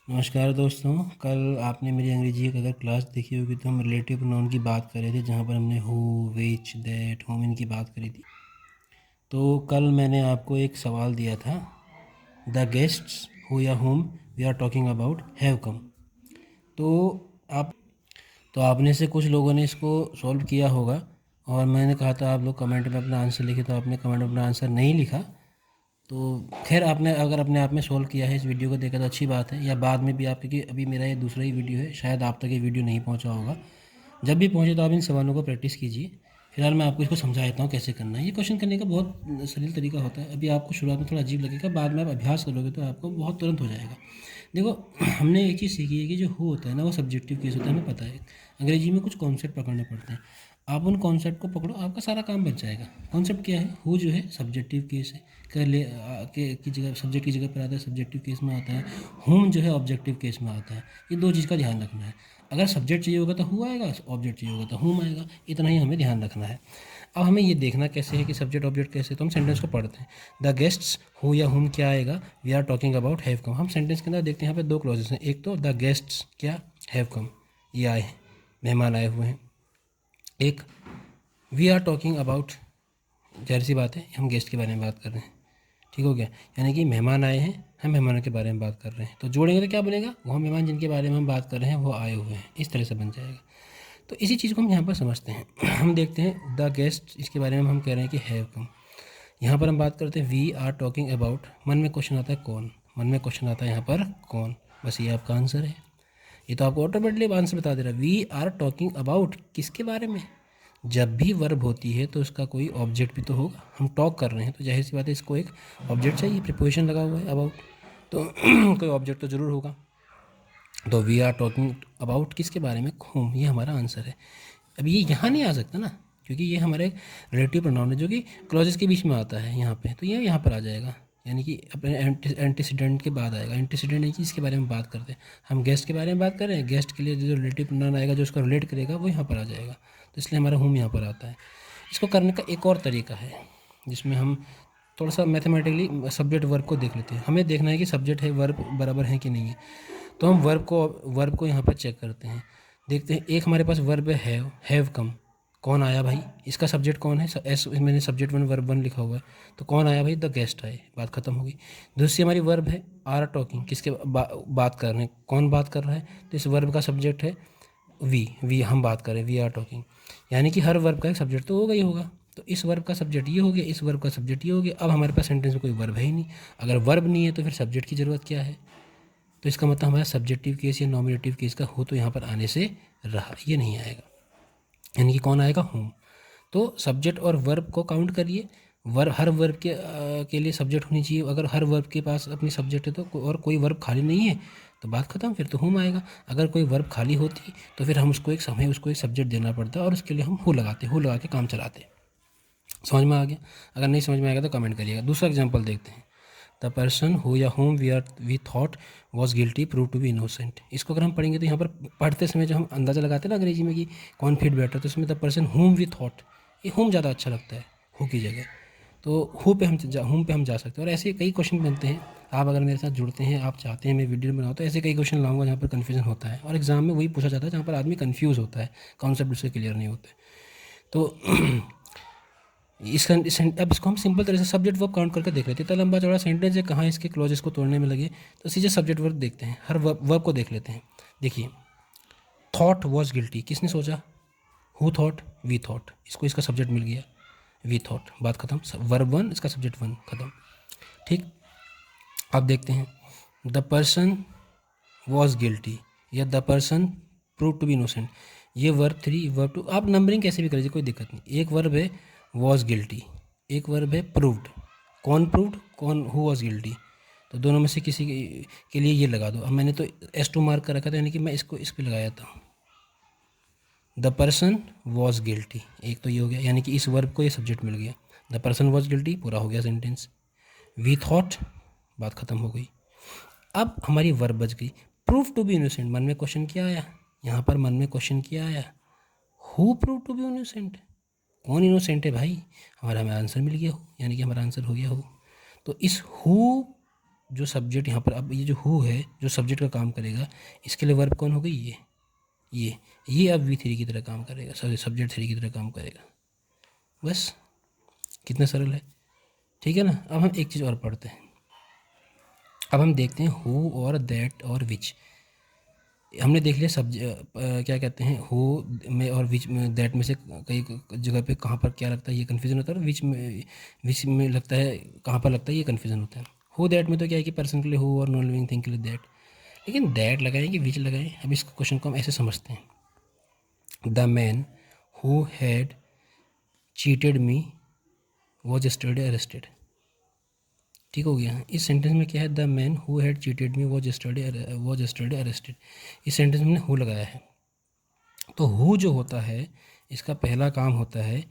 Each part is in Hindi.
नमस्कार दोस्तों। कल आपने मेरी अंग्रेजी की अगर क्लास देखी होगी तो हम रिलेटिव प्रोनाउन की बात कर रहे थे, जहाँ पर हमने हु, विच, दैट, होम इनकी बात करी थी। तो कल मैंने आपको एक सवाल दिया था, द गेस्ट्स हु या whom we are talking about have come. तो आप तो आपने से कुछ लोगों ने इसको सॉल्व किया होगा, और मैंने कहा था आप लोग कमेंट में अपना आंसर लिखे, तो आपने कमेंट में अपना आंसर नहीं लिखा। तो खैर, आपने अगर अपने आप में सॉल्व किया है इस वीडियो को देखा तो अच्छी बात है, या बाद में भी आप, क्योंकि अभी मेरा ये दूसरा ही वीडियो है, शायद आप तक ये वीडियो नहीं पहुंचा होगा। जब भी पहुंचे तो आप इन सवालों को प्रैक्टिस कीजिए। फिलहाल मैं आपको इसको समझा देता हूँ कैसे करना है। ये क्वेश्चन करने का बहुत सरल तरीका होता है। अभी आपको शुरुआत में थोड़ा अजीब लगेगा, बाद में आप अभ्यास करोगे तो आपको बहुत तुरंत हो जाएगा। देखो, हमने एक चीज़ सीखी है कि जो हु होता है ना, वो सब्जेक्टिव केस होता है, हमें पता है। अंग्रेजी में कुछ कॉन्सेप्ट पकड़ने पड़ते हैं। आप उन कॉन्सेप्ट को पकड़ो, आपका सारा काम बच जाएगा। कॉन्सेप्ट क्या है? हु जो है सब्जेक्टिव केस है, कर ले की जगह, सब्जेक्ट की जगह पर आता है, सब्जेक्टिव केस में आता है। होम जो है ऑब्जेक्टिव केस में आता है। ये दो चीज़ का ध्यान रखना है। अगर सब्जेक्ट चाहिए होगा तो हु आएगा, ऑब्जेक्ट चाहिए होगा तो होम आएगा। इतना ही हमें ध्यान रखना है। अब हमें ये देखना कैसे है कि सब्जेक्ट ऑब्जेक्ट कैसे, तो हम सेंटेंस को पढ़ते हैं। द गेस्ट्स हु या होम क्या आएगा? We are talking about have come. हम सेंटेंस के अंदर देखते हैं, यहाँ पे दो क्लॉजेस हैं। एक तो द गेस्ट्स क्या, हैव कम, ये आए हैं, मेहमान आए हुए हैं। एक वी आर टॉकिंग अबाउट, जाहिर सी बात है हम गेस्ट के बारे में बात कर रहे हैं। ठीक हो गया, यानी कि मेहमान आए हैं, हम मेहमानों के बारे में बात कर रहे हैं। तो जोड़ेंगे तो क्या बनेगा? वो मेहमान जिनके बारे में हम बात कर रहे हैं वो आए हुए हैं, इस तरह से बन जाएगा। तो इसी चीज़ को हम यहाँ पर समझते हैं। हम देखते हैं द गेस्ट, इसके बारे में हम कह रहे हैं कि हैव कम। यहाँ पर हम बात करते हैं वी आर टॉकिंग अबाउट, मन में क्वेश्चन आता है कौन, मन में क्वेश्चन आता है यहाँ पर कौन। बस ये आपका आंसर है। ये तो आपको ऑटोमेटिकली आंसर बता दे रहा है। वी आर टॉकिंग अबाउट किसके बारे में? जब भी वर्ब होती है तो उसका कोई ऑब्जेक्ट भी तो होगा। हम टॉक कर रहे हैं तो जाहिर सी बात है इसको एक ऑब्जेक्ट चाहिए, प्रीपोजिशन लगा हुआ है अबाउट, तो कोई ऑब्जेक्ट तो ज़रूर होगा। तो वी आर टॉकिंग अबाउट किसके बारे में? होम, ये हमारा आंसर है। अब ये यहाँ नहीं आ सकता ना, क्योंकि ये हमारे रिलेटिव प्रोनाउन है जो कि क्लॉजेस के बीच में आता है यहाँ पे, तो ये यहाँ पर आ जाएगा, यानी कि अपने एंटीसीडेंट के बाद आएगा। एंटीसीडेंट है कि इसके बारे में बात करते हैं, हम गेस्ट के बारे में बात कर रहे हैं, गेस्ट के लिए जो रिलेटिव प्रोनाउन आएगा जो उसका रिलेट करेगा वो यहाँ पर आ जाएगा। तो इसलिए हमारा होम यहाँ पर आता है। इसको करने का एक और तरीका है जिसमें हम थोड़ा सा मैथमेटिकली सब्जेक्ट वर्ब को देख लेते हैं। हमें देखना है कि सब्जेक्ट है वर्ब बराबर है कि नहीं है। तो हम वर्ब को यहाँ पर चेक करते हैं, देखते हैं। एक हमारे पास वर्ब है हैव कम, कौन आया भाई? इसका सब्जेक्ट कौन है? एस, मैंने सब्जेक्ट वन वर्ब वन लिखा हुआ है, तो कौन आया भाई? द गेस्ट आए, बात खत्म हो गई। दूसरी हमारी वर्ब है आर टॉकिंग, किसके बात कर रहे हैं, कौन बात कर रहा है? तो इस वर्ब का सब्जेक्ट है वी हम बात करें, वी आर टॉकिंग, यानी कि हर वर्ब का एक सब्जेक्ट तो होगा ही होगा। तो इस वर्ब का सब्जेक्ट ये हो गया, इस वर्ब का सब्जेक्ट ये हो गया। अब हमारे पास सेंटेंस में कोई वर्ब है ही नहीं। अगर वर्ब नहीं है तो फिर सब्जेक्ट की ज़रूरत क्या है? तो इसका मतलब हमारा सब्जेक्टिव केस या नॉमिनेटिव केस का हो तो यहाँ पर आने से रहा, ये नहीं आएगा। यानी कि कौन आएगा? होम। तो सब्जेक्ट और वर्ब को काउंट करिए। हर वर्ब के लिए सब्जेक्ट होनी चाहिए। अगर हर वर्ब के पास अपनी सब्जेक्ट है तो और कोई वर्ब खाली नहीं है तो बात खत्म, फिर तो होम आएगा। अगर कोई वर्ब खाली होती तो फिर हम उसको एक सब्जेक्ट देना पड़ता, और उसके लिए हम हु लगाते, हु लगा के काम चलाते। समझ में आ गया? अगर नहीं समझ में आएगा तो कमेंट करिएगा। दूसरा एग्जाम्पल देखते हैं। द पर्सन हु या whom we thought was guilty prove to be innocent. इसको अगर हम पढ़ेंगे तो यहाँ पर पढ़ते समय जो हम अंदाज़ा लगाते हैं ना अंग्रेजी में कि कौन फिट बेटर, तो इसमें the person whom we thought, ये होम ज़्यादा अच्छा लगता है हु की जगह। तो होम पे हम जा सकते हैं। और ऐसे कई क्वेश्चन बनते हैं। आप अगर मेरे साथ जुड़ते हैं, आप चाहते हैं मैं वीडियो बनाऊँ, तो ऐसे कई क्वेश्चन लाऊंगा जहाँ पर कन्फ्यूजन होता है, और एग्जाम में वही पूछा जाता है जहाँ पर आदमी कन्फ्यूज़ होता है, कॉन्सेप्ट उससे क्लियर नहीं होते। तो अब इसको हम सिंपल तरह से सब्जेक्ट वर्ब काउंट करके देख लेते हैं। इतना लंबा चौड़ा सेंटेंस है, कहाँ इसके क्लॉजेस को तोड़ने में लगे, तो सीधे सब्जेक्ट वर्ब देखते हैं, हर वर्ब को देख लेते हैं। देखिए, थॉट वॉज गिल्टी, किसने सोचा? Who thought? We thought. इसको इसका सब्जेक्ट मिल गया वी थॉट, बात खत्म। वर्ब वन, इसका सब्जेक्ट वन, खत्म। ठीक। अब देखते हैं द पर्सन वॉज गिल्टी या the person prove to be innocent. ये वर्ब थ्री, वर्ब टू, आप नंबरिंग कैसे भी कर लीजिए, कोई दिक्कत नहीं। एक वर्ब है वॉज गिल्टी, एक वर्ब है प्रूव्ड। कौन प्रूव्ड, कौन हु वॉज गिल्टी? तो दोनों में से किसी के लिए ये लगा दो। अब मैंने तो S2 मार्क कर रखा था, यानी कि मैं इसको इस पर लगाया था। द पर्सन वॉज गिल्टी, एक तो ये हो गया, यानी कि इस वर्ब को ये सब्जेक्ट मिल गया। द पर्सन वॉज गिल्टी, पूरा हो गया सेंटेंस। वी थॉट, बात खत्म हो गई। अब हमारी वर्ब बच गई। प्रूव टू बी इनोसेंट, मन में क्वेश्चन क्या आया? यहाँ पर मन में क्वेश्चन क्या आया? Who prove to be innocent, कौन इनोसेंट है भाई? हमें आंसर मिल गया हो, यानी कि हमारा आंसर हो गया हो। तो इस हु जो सब्जेक्ट यहाँ पर, अब ये जो हु है जो सब्जेक्ट का काम करेगा, इसके लिए वर्ब कौन हो गई, ये अब V3 की तरह काम करेगा, सॉरी सब्जेक्ट 3 की तरह काम करेगा। बस कितना सरल है, ठीक है ना। अब हम एक चीज़ और पढ़ते हैं। अब हम देखते हैं हु और दैट और विच। हमने देख लिया क्या कहते हैं, हु में और विच में, दैट में से कई जगह पे कहाँ पर क्या लगता है ये कन्फ्यूज़न होता है, और विच में लगता है कहाँ पर लगता है ये कन्फ्यूज़न होता है। हु दैट में तो क्या है कि पर्सन के लिए हु और नॉन लिविंग थिंग के लिए दैट, लेकिन दैट लगाएं कि विच लगाएं। अब इस क्वेश्चन को हम ऐसे समझते हैं, the man who had cheated me was yesterday arrested. ठीक हो गया। इस सेंटेंस में क्या है, the man who had cheated me was yesterday arrested. इस सेंटेंस में हु लगाया है। तो हु जो होता है इसका पहला काम होता है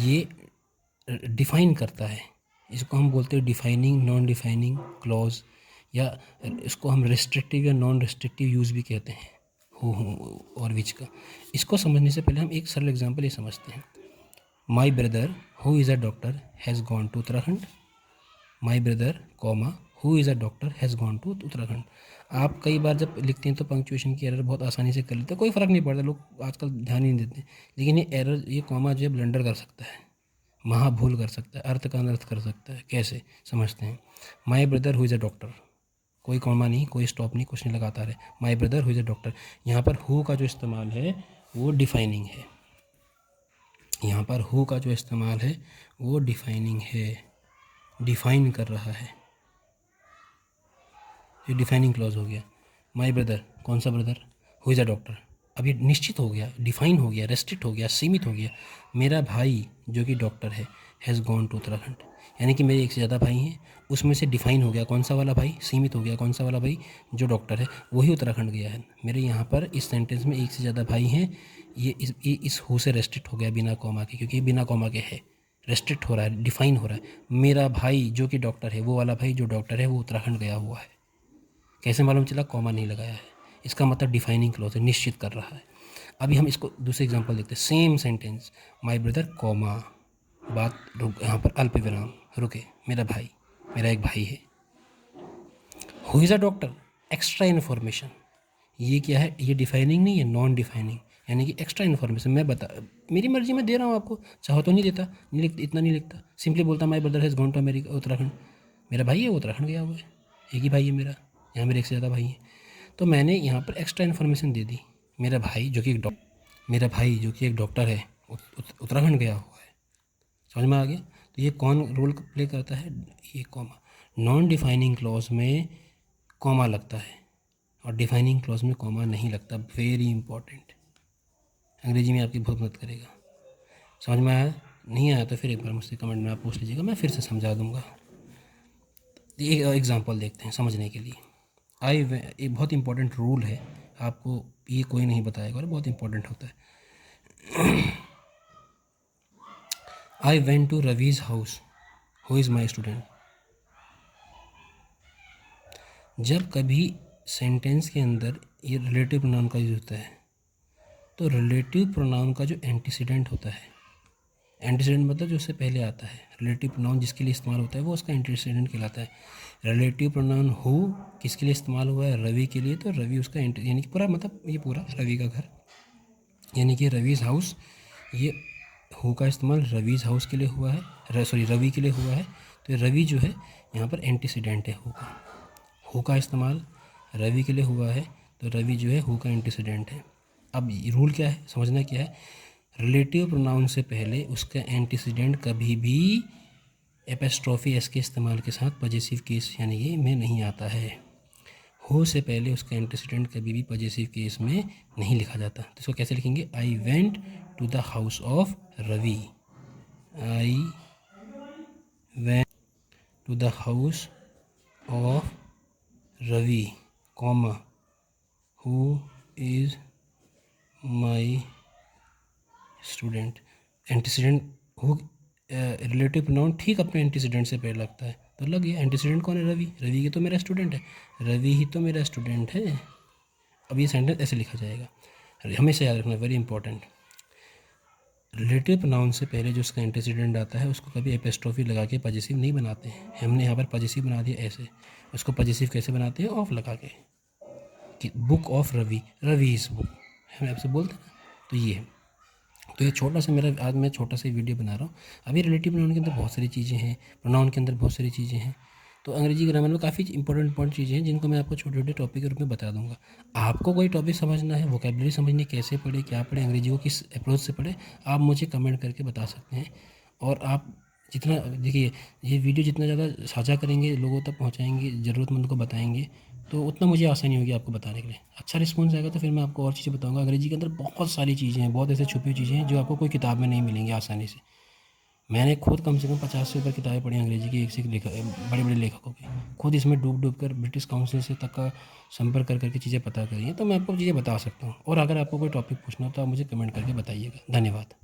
ये डिफाइन करता है। इसको हम बोलते हैं डिफाइनिंग नॉन डिफाइनिंग क्लॉज, या इसको हम रिस्ट्रिक्टिव या नॉन रिस्ट्रिक्टिव यूज़ भी कहते हैं हु और विच का। इसको समझने से पहले हम एक सरल एग्जांपल ये समझते हैं। My brother who is a doctor has gone to Uttarakhand. My brother comma who is a doctor has gone to Uttarakhand. आप कई बार जब लिखते हैं तो पंक्चुएशन की एरर बहुत आसानी से कर लेते हैं, कोई फ़र्क नहीं पड़ता, लोग आजकल ध्यान ही नहीं देते, लेकिन ये एरर, ये कॉमा जो है ब्लंडर कर सकता है, महा भूल कर सकता है, अर्थ का अनर्थ कर सकता है। कैसे समझते हैं, my brother who is a doctor, कोई कॉमा नहीं, कोई स्टॉप नहीं, कुछ नहीं, लगातार है, माई brother who is a doctor. यहाँ पर हु का जो इस्तेमाल है वो डिफाइनिंग है, यहाँ पर हु का जो इस्तेमाल है वो डिफाइनिंग है, डिफाइन कर रहा है, ये डिफाइनिंग क्लॉज हो गया। माई ब्रदर, कौन सा brother, who is a doctor, अब ये निश्चित हो गया, डिफाइन हो गया, रेस्ट्रिक्ट हो गया, सीमित हो गया। मेरा भाई जो कि डॉक्टर है हैज़ गॉन टू उत्तराखंड, यानी कि मेरे एक से ज़्यादा भाई हैं, उसमें से डिफाइन हो गया कौन सा वाला भाई, सीमित हो गया कौन सा वाला भाई, जो डॉक्टर है वही उत्तराखंड गया है। मेरे यहाँ पर इस सेंटेंस में एक से ज़्यादा भाई हैं, ये इस हु से रेस्ट्रिक्ट हो गया बिना कॉमा के, क्योंकि ये बिना कॉमा के है, रेस्ट्रिक्ट हो रहा है, डिफाइन हो रहा है। मेरा भाई जो कि डॉक्टर है, वो वाला भाई जो डॉक्टर है वो उत्तराखंड गया हुआ है। कैसे मालूम चला, कॉमा नहीं लगाया है, इसका मतलब डिफाइनिंग क्लॉज है, निश्चित कर रहा है। अभी हम इसको दूसरे एग्जांपल देखते हैं, same sentence, my brother comma, बात रुक, यहाँ पर अल्प विराम, रुके, मेरा भाई, मेरा एक भाई है। Who is a doctor, extra information, ये क्या है, ये डिफाइनिंग नहीं है, नॉन डिफाइनिंग, यानी कि एक्स्ट्रा इन्फॉर्मेशन मैं मेरी मर्जी में दे रहा हूँ आपको, चाहो तो नहीं देता, नहीं लिखता, इतना नहीं लिखता, सिंपली बोलता my brother has gone to America Uttarakhand, मेरा भाई है वो उत्तराखंड गया हुआ है, एक ही भाई है मेरा, यहाँ मेरे एक से ज़्यादा भाई हैं। तो मैंने यहाँ पर एक्स्ट्रा इन्फॉर्मेशन दे दी, मेरा भाई जो कि एक डॉक्टर है उत्तराखंड गया हुआ है। समझ में आ गया। तो ये कौन रोल प्ले करता है, ये कॉमा, नॉन डिफाइनिंग क्लॉज में कॉमा लगता है और डिफाइनिंग क्लॉज में कॉमा नहीं लगता, वेरी इंपॉर्टेंट, अंग्रेजी में आपकी बहुत मदद करेगा। समझ में आया, नहीं आया तो फिर एक बार मुझसे कमेंट में आप पूछ लीजिएगा, मैं फिर से समझा दूंगा। एक एग्जांपल देखते हैं समझने के लिए। एक बहुत इंपॉर्टेंट रूल है, आपको ये कोई नहीं बताएगा और बहुत इंपॉर्टेंट होता है। I went to Ravi's house who is my student. जब कभी सेंटेंस के अंदर ये रिलेटिव प्रोनाउन का यूज़ होता है, तो रिलेटिव प्रोनाउन का जो एंटीसीडेंट होता है, एंटीसीडेंट मतलब जो उससे पहले आता है, रिलेटिव प्रोनाउन जिसके लिए इस्तेमाल होता है वो उसका एंटीसीडेंट कहलाता है। रिलेटिव प्रोनाउन हु किसके लिए इस्तेमाल हुआ है, रवि के लिए, तो रवि उसका यानी कि पूरा, मतलब ये पूरा रवि का घर, यानी कि रवीज़ हाउस, ये हु का इस्तेमाल रवीज़ हाउस के लिए हुआ है, सॉरी रवि के लिए हुआ है। तो रवि जो है यहाँ पर एंटीसीडेंट है हु का इस्तेमाल रवि के लिए हुआ है, तो रवि जो है हु का एंटीसीडेंट है। अब रूल क्या है, समझना क्या है, रिलेटिव प्रोनाउन से पहले उसका एंटीसीडेंट कभी भी एपोस्ट्रोफी एस के इस्तेमाल के साथ पॉजेसिव केस यानी कि में नहीं आता है। हो से पहले उसका एंटीसीडेंट कभी भी पॉजेसिव केस में नहीं लिखा जाता। तो इसको कैसे लिखेंगे, I went to the house of Ravi, I went to the house of Ravi, comma who is my student. Antecedent who relative pronoun ठीक अपने एंटीसीडेंट से पहले लगता है, तो लग गया, एंटीसीडेंट कौन है, रवि, रवि ही तो मेरा स्टूडेंट है, रवि ही तो मेरा स्टूडेंट है। अब ये सेंटेंस ऐसे लिखा जाएगा, हमेशा याद रखना, वेरी इंपॉर्टेंट। रिलेटिव प्रोनाउन से पहले जो उसका एंटीसीडेंट आता है उसको कभी एपिस्ट्रोफी लगा के पॉजेसिव नहीं बनाते हैं। हमने यहाँ पर पॉजेसिव बना दिया ऐसे। उसको पॉजेसिव कैसे बनाते हैं? ऑफ लगा के, कि book of Ravi, Ravi is book, हम आपसे बोलते हैं ना, तो ये है। तो ये छोटा सा मेरा आज मैं छोटा सा वीडियो बना रहा हूँ। अभी रिलेटिव प्रोनाउन के अंदर बहुत सारी चीज़ें हैं, प्रोनाउन के अंदर बहुत सारी चीज़ें हैं। तो अंग्रेजी ग्रामर में काफ़ी इंपॉर्टेंट चीज़ें हैं जिनको मैं आपको छोटे छोटे टॉपिक के रूप में बता दूंगा। आपको कोई टॉपिक समझना है, वोकेबलरी समझनी, कैसे पढ़े, क्या पढ़े, अंग्रेजी को किस अप्रोच से पढ़े, आप मुझे कमेंट करके बता सकते हैं। और आप जितना देखिए, ये वीडियो जितना ज़्यादा साझा करेंगे, लोगों तक पहुँचाएंगे, ज़रूरतमंद को बताएंगे, तो उतना मुझे आसानी होगी आपको बताने के लिए। अच्छा रिस्पॉन्स आएगा तो फिर मैं आपको और चीज़ें बताऊंगा। अंग्रेजी के अंदर बहुत सारी चीज़ें हैं, बहुत ऐसे छुपी हुई चीज़ें हैं जो आपको कोई किताब में नहीं मिलेंगी आसानी से। मैंने खुद कम से कम 50 से ऊपर किताबें पढ़ी अंग्रेजी की, एक से एक बड़े बड़े लेखकों की। खुद इसमें डूब डूब कर ब्रिटिश काउंसिल से तक का संपर्क कर करके चीज़ें पता करी हैं, तो मैं आपको चीज़ें बता सकता हूँ। और अगर आपको कोई टॉपिक पूछना हो तो आप मुझे कमेंट करके बताइएगा। धन्यवाद।